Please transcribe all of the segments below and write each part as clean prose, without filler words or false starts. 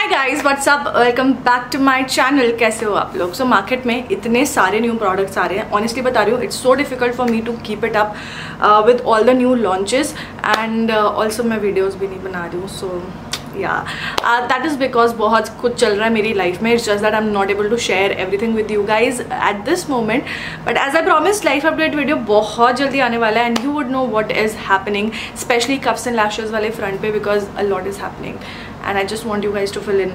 Hi guys what's up, welcome back to my channel. कैसे हो आप लोग? सो मार्केट में इतने सारे न्यू प्रोडक्ट्स आ रहे हैं, ऑनेस्टली बता रही हूँ, it's so difficult for me to keep it up with all the new launches and also मैं वीडियोस भी नहीं बना रही हूँ। सो दैट इज़ बिकॉज बहुत कुछ चल रहा है मेरी लाइफ में। It's just that I am not able to share everything with you guys at this moment, but as I promise life update video बहुत जल्दी आने वाला है and you would know what is happening, specially cuffs and lashes वाले front पे, because a lot is happening and I just want you guys to fill in,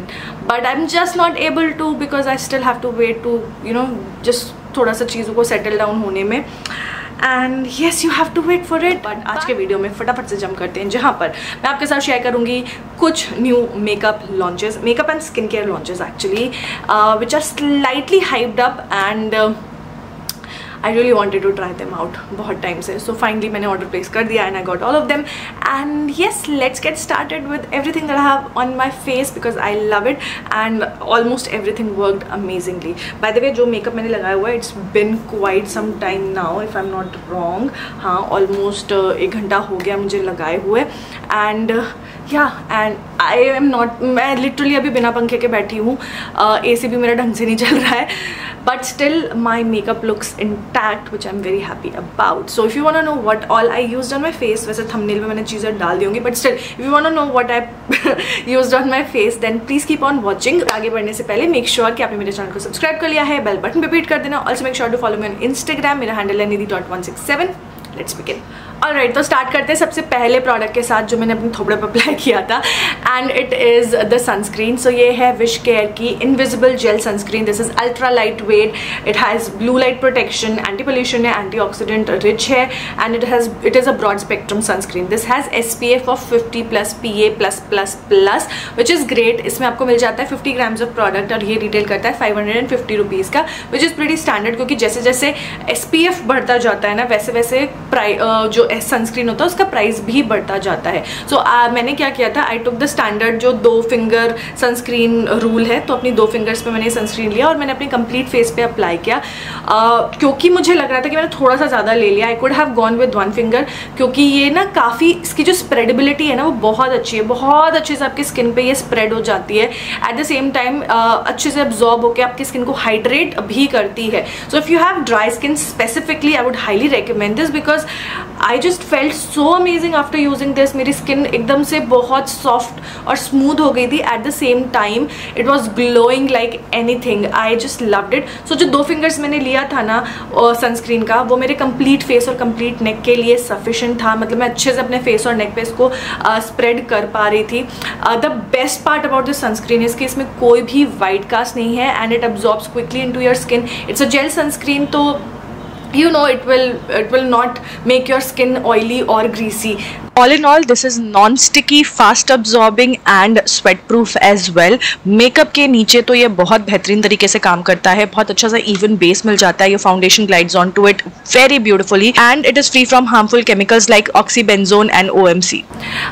but I'm just not able to because I still have to wait to, you know, just थोड़ा सा चीज़ों को settle down होने में, and yes you have to wait for it. But आज के video में फटाफट से जंप करते हैं, जहाँ पर मैं आपके साथ शेयर करूँगी कुछ new makeup launches, makeup and skin care launches actually, which are slightly hyped up and I really wanted to try them out बहुत टाइम से। So finally मैंने ऑर्डर प्लेस कर दिया and I got all of them and yes, let's get started with everything that I have on my face because I love it and almost everything worked amazingly. By the way, जो makeup मैंने लगाया हुआ है, it's been quite some time now if I'm not wrong। हाँ, almost 1 घंटा हो गया मुझे लगाए हुए and and I am not, मैं literally अभी बिना पंखे के बैठी हूँ, AC भी मेरा ढंग से नहीं चल रहा है, but still my makeup looks intact which I'm very happy about. So if you want to know what all I used on my face, वैसे thumbnail में मैंने चीज़ें डाल दी होंगी, but still if you want to know what I used on my face then please keep on watching। आगे बढ़ने से पहले make sure कि आपने मेरे चैनल को सब्सक्राइब कर लिया है, बेल बटन पे हिट कर देना। Also make sure to follow me on Instagram, मेरा हैंडल है nidhi.167। Let's begin। ऑलराइट, तो स्टार्ट करते हैं सबसे पहले प्रोडक्ट के साथ जो मैंने अपने थोपड़े पर अप्लाई किया था and it is the sunscreen. So ये है विश केयर की invisible gel sunscreen. This is ultra light weight, it has blue light protection, anti pollution है, एंटी ऑक्सीडेंट रिच है and it is a broad spectrum sunscreen. This has SPF of 50+ PA+++ which is great. इसमें आपको मिल जाता है 50 grams of product और ये retail करता है 550 रुपीज़ का, विच इज़ प्रीटी स्टैंडर्ड, क्योंकि जैसे जैसे SPF बढ़ता जाता है ना वैसे वैसे जो सनस्क्रीन होता है उसका प्राइस भी बढ़ता जाता है। सो मैंने क्या किया था, आई टुक द स्टैंडर्ड जो 2 फिंगर सनस्क्रीन रूल है, तो अपनी 2 फिंगर्स पे मैंने सनस्क्रीन लिया और मैंने अपनी कंप्लीट फेस पे अप्लाई किया, क्योंकि मुझे लग रहा था कि मैंने थोड़ा सा ज़्यादा ले लिया। I could have gone with 1 finger, क्योंकि ये ना काफ़ी इसकी जो स्प्रेडेबिलिटी है ना वो बहुत अच्छी है, बहुत अच्छे से आपकी स्किन पे ये स्प्रेड हो जाती है, एट द सेम टाइम अच्छे से अब्जॉर्ब होकर आपकी स्किन को हाइड्रेट भी करती है। So if you have dry skin specifically I would highly recommend this because I just felt so amazing after using this. मेरी स्किन एकदम से बहुत सॉफ्ट और स्मूथ हो गई थी, at the same time it was glowing like anything. I just loved it. So जो 2 fingers मैंने लिया था ना सनस्क्रीन का, वो मेरे कंप्लीट फेस और कंप्लीट नेक के लिए सफिशिएंट था। मतलब मैं अच्छे से अपने फेस और नेक पे इसको स्प्रेड कर पा रही थी। The best part about this sunscreen is कि इसमें कोई भी वाइट कास्ट नहीं है and it absorbs quickly into your skin. It's a jail sunscreen, तो you know it will not make your skin oily or greasy. All in all, this is non-sticky, fast absorbing and sweat proof as well. Makeup के नीचे तो ये बहुत बेहतरीन तरीके से काम करता है, बहुत अच्छा सा even base मिल जाता है, ये foundation glides onto it very beautifully and it is free from harmful chemicals like oxybenzone and OMC.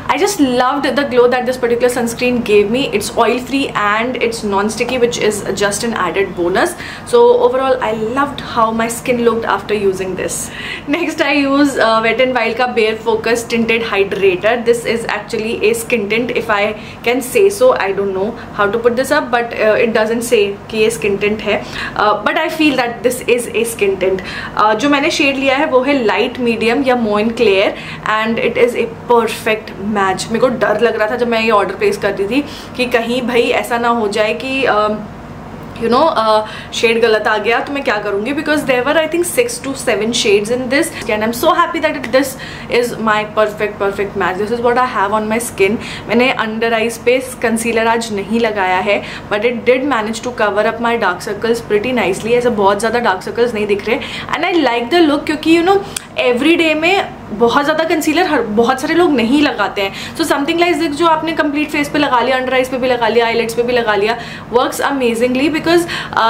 I just loved the glow that this particular sunscreen gave me. It's oil free and it's non-sticky, which is just an added bonus. So overall, I loved how my skin looked after using this. Next, I use Wet n Wild का Bare Focus Tinted Hydrator. This is actually a skin tint, if I can say so. I don't know how to put this up, but it doesn't say कि ये skin tint है, but I feel that this is a skin tint. जो मैंने shade लिया है वो है light medium या मोइन clear and it is a perfect match. मेरे को डर लग रहा था जब मैं ये ऑर्डर प्लेस करती थी कि कहीं भाई ऐसा ना हो जाए कि you know शेड गलत आ गया तो मैं क्या करूँगी, because there were I think 6 to 7 shades in this and I am so happy that this is my perfect match. This is what I have on my skin. मैंने under eyes पे concealer आज नहीं लगाया है, but it did manage to cover up my dark circles pretty nicely. ऐसे बहुत ज़्यादा dark circles नहीं दिख रहे and I like the look, क्योंकि यू नो एवरी डे में बहुत ज़्यादा कंसीलर बहुत सारे लोग नहीं लगाते हैं। सो समथिंग लाइक दिस जो आपने कंप्लीट फेस पे लगा लिया, अंडर आइज पे भी लगा लिया, आईलेट्स पे भी लगा लिया, works amazingly because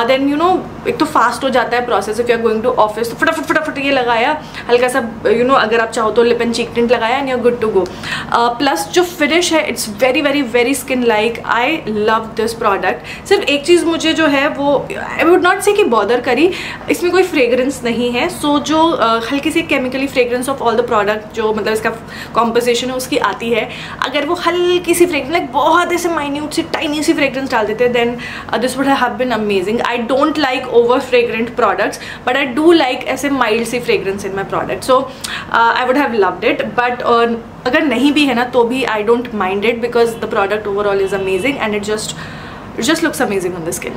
then you know एक तो फास्ट हो जाता है process. If you are going to office तो फटाफट ये लगाया, हल्का सा यू नो अगर आप चाहो तो लिप एंड चीक टिंट लगाया and you are good to go. Plus जो फिनिश है it's very skin like. I love this product. सिर्फ एक चीज़ मुझे जो है वो आई वुड नॉट से कि बॉदर करी, इसमें कोई फ्रेग्रेंस नहीं है। सो जो हल्की सी chemically fragrance of all the product जो मतलब इसका कॉम्पोजिशन है उसकी आती है, अगर वो हल्की सी फ्रेग्रेंस लाइक बहुत ऐसे माइन्यूट सी टाइनी सी फ्रेग्रेंस डाल देते then this would have been amazing. I don't like over fragrant products but I do like ऐसे माइल्ड सी fragrance in my product. So I would have loved it. But अगर नहीं भी है ना तो भी I don't mind it because the product overall is amazing and it just looks amazing on the skin.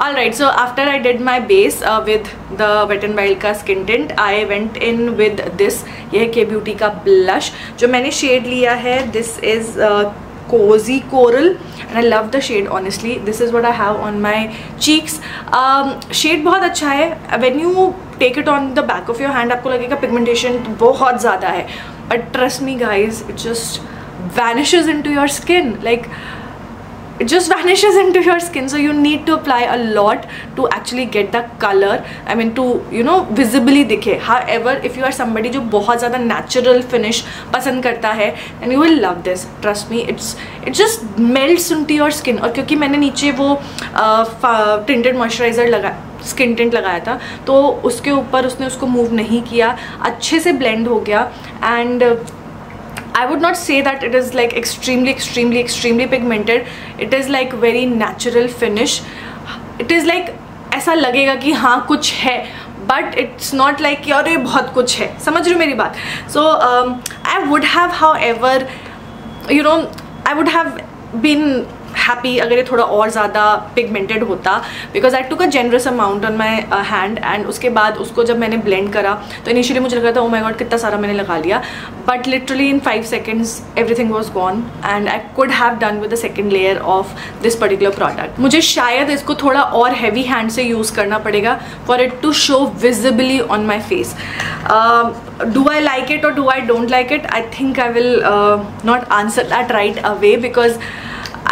Alright, so after I did my base with the Wet n Wild का skin tint, I went in with this. ये है K Beauty का blush जो मैंने shade लिया है. This is cozy coral and I love the shade honestly. This is what I have on my cheeks. Shade बहुत अच्छा है. When you take it on the back of your hand आपको लगेगा pigmentation बहुत ज़्यादा है, but trust me guys, it just vanishes into your skin. Like it just vanishes into your skin, so you need to apply a lot to actually get the color. I mean to visibly दिखे. However, if you are somebody जो बहुत ज़्यादा natural finish पसंद करता है and you will love this. Trust me, it just melts into your skin. और क्योंकि मैंने नीचे वो tinted moisturizer स्किन टिंट लगाया था तो उसके ऊपर उसने उसको मूव नहीं किया, अच्छे से ब्लेंड हो गया. And I would not say that it is like extremely pigmented. It is like very natural finish. It is like ऐसा लगेगा कि हाँ कुछ है but it's not like यार ये बहुत कुछ है. समझ रहे हो मेरी बात? So I would have however I would have been happy अगर ये थोड़ा और ज़्यादा पिगमेंटेड होता because I took a generous amount on my hand and उसके बाद उसको जब मैंने ब्लेंड करा तो इनिशियली मुझे लगा था ओ माय गॉड कितना सारा मैंने लगा लिया, but literally in 5 seconds everything was gone and I could have done with the second layer of this particular product. मुझे शायद इसको थोड़ा और हैवी हैंड से यूज़ करना पड़ेगा for it to show visibly on my face. Do I like it or do I don't like it? I think I will not answer that right away because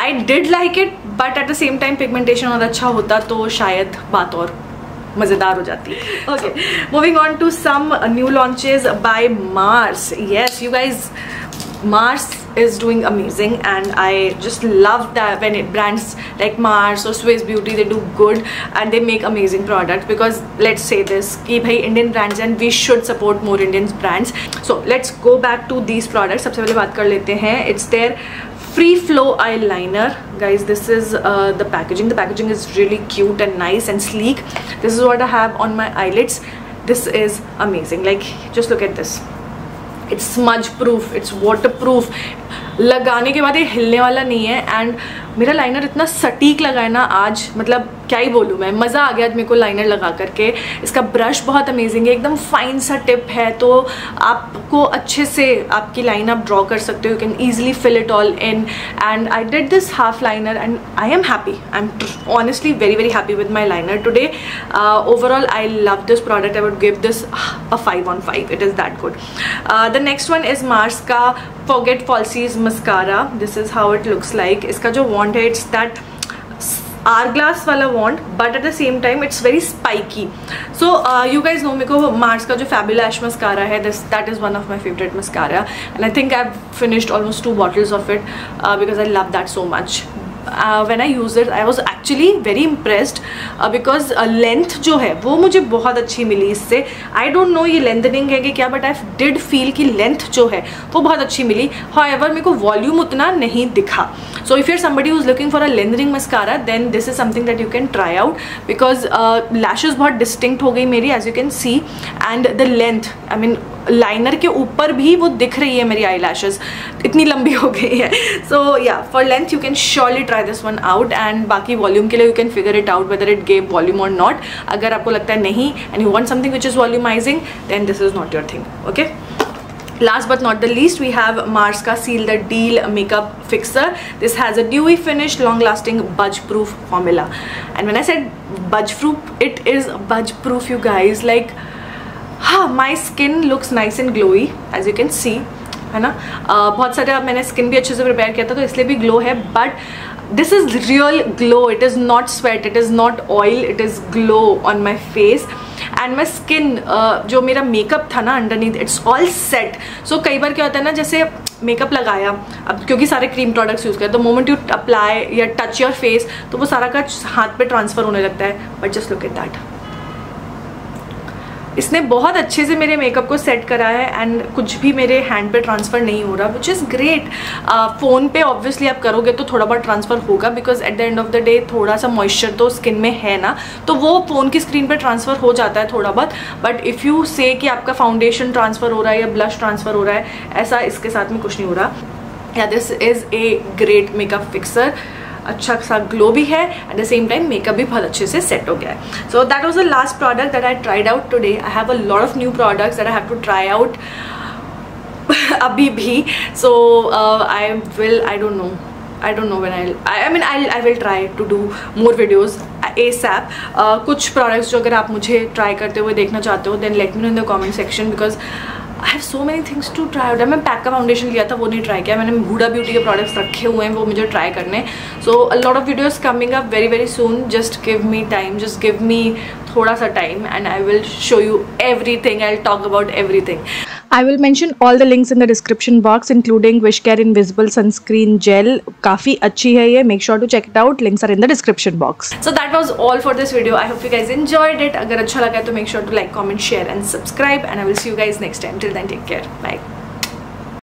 I did like it, but at the same time pigmentation और अच्छा होता तो शायद बात और मज़ेदार हो जाती. Okay, moving on to some new launches by Mars. Yes, you guys, Mars is doing amazing and I just love that when brands like Mars or Swiss Beauty, they do good and they make amazing products because let's say this कि भाई Indian brands and we should support more Indian brands. So let's go back to these products. सबसे पहले बात कर लेते हैं. It's their Free Flow eyeliner. Guys, this is the packaging. The packaging is really cute and nice and sleek. This is what I have on my eyelids. This is amazing. Like just look at this. It's smudge proof, it's waterproof. लगाने के बाद ये हिलने वाला नहीं है and मेरा liner इतना सटीक लगा है ना आज, मतलब क्या ही बोलूँ मैं, मज़ा आ गया आज मेरे को लाइनर लगा करके. इसका ब्रश बहुत अमेजिंग है, एकदम फाइन सा टिप है तो आपको अच्छे से आपकी लाइन आप ड्रॉ कर सकते हो. You can easily fill it all in and I did this half liner and I am happy. I am honestly very happy with my liner today. Overall I love this product. I would give this a 5 on 5. It is that good. The next one is Mars का Forget Falsies mascara. This is how it looks like. इसका जो wand है it's that hourglass वाला wand but at the same time it's very spiky. So you guys know मेरे को Mars का जो Fabulash mascara है that is one of my favorite mascara and I think I've finished almost 2 bottles of it because I love that so much. When I used it I was actually very impressed because length जो है वो मुझे बहुत अच्छी मिली इससे. I don't know ये lengthening है कि क्या but I did feel कि length जो है वो बहुत अच्छी मिली. However मेरे को volume उतना नहीं दिखा. So if you're somebody who's looking for a lengthening mascara then this is something that you can try out because lashes बहुत distinct हो गई मेरी as you can see and the length I mean liner के ऊपर भी वो दिख रही है मेरी आई लैशेज इतनी लंबी हो गई है. So yeah for length you can surely try this one out and बाकी वॉल्यूम के लिए you can figure it out whether it gave volume और नॉट. अगर आपको लगता है नहीं and you want something which is volumizing then this is not your thing. Okay, last but not the least we have Mars ka Seal the Deal makeup fixer. This has a dewy finish, long lasting budge proof formula and when I said budge proof it is budge proof you guys. Like my skin looks nice and glowy as you can see है ना. बहुत सारे मैंने skin भी अच्छे से prepare किया था तो इसलिए भी ग्लो है but this is real glow. It is not sweat, it is not oil, it is glow on my face and my skin. जो मेरा मेकअप था ना अंडरनीथ इट्स ऑल सेट. सो कई बार क्या होता है ना जैसे मेकअप लगाया अब क्योंकि सारे क्रीम प्रोडक्ट्स यूज़ करें तो मोमेंट यू अप्लाई या टच योर फेस तो वो सारा का हाथ पे ट्रांसफ़र होने लगता है. But just look at that, इसने बहुत अच्छे से मेरे मेकअप को सेट करा है एंड कुछ भी मेरे हैंड पे ट्रांसफ़र नहीं हो रहा, विच इज़ ग्रेट। फ़ोन पे ऑब्वियसली आप करोगे तो थोड़ा बहुत ट्रांसफ़र होगा, because at the end of the day थोड़ा सा मॉइस्चर तो स्किन में है ना, तो वो फ़ोन की स्क्रीन पे ट्रांसफ़र हो जाता है थोड़ा बहुत। बट इफ़ यू से कि आपका फाउंडेशन ट्रांसफ़र हो रहा है या ब्लश ट्रांसफ़र हो रहा है, ऐसा इसके साथ में कुछ नहीं हो रहा। Yeah this is a great makeup fixer. अच्छा सा ग्लो भी है, at the same time makeup भी बहुत अच्छे से सेट हो गया है। So that was the last product that I tried out today. I have a lot of new products that I have to try out अभी भी। So I don't know when I will try to do more videos ASAP. कुछ products जो अगर आप मुझे try करते हुए देखना चाहते हो, then let me know in the comment section, because I have so many things to try out. मैं पैक का फाउंडेशन लिया था, वो नहीं ट्राई किया मैंने। हुडा ब्यूटी के प्रोडक्ट्स रखे हुए हैं, वो मुझे ट्राई करने। So a lot of videos coming up very very soon. Just give me time, just give me थोड़ा सा time and I will show you everything. I will talk about everything. I will mention all the links in the description box, including Wishcare Invisible Sunscreen Gel. काफ़ी अच्छी है ये, make sure to check it out. Links are in the description box. So that was all for this video. I hope you guys enjoyed it. अगर अच्छा लगा तो make sure to like, comment, share and subscribe. And I will see you guys next time. Till then, take care. Bye.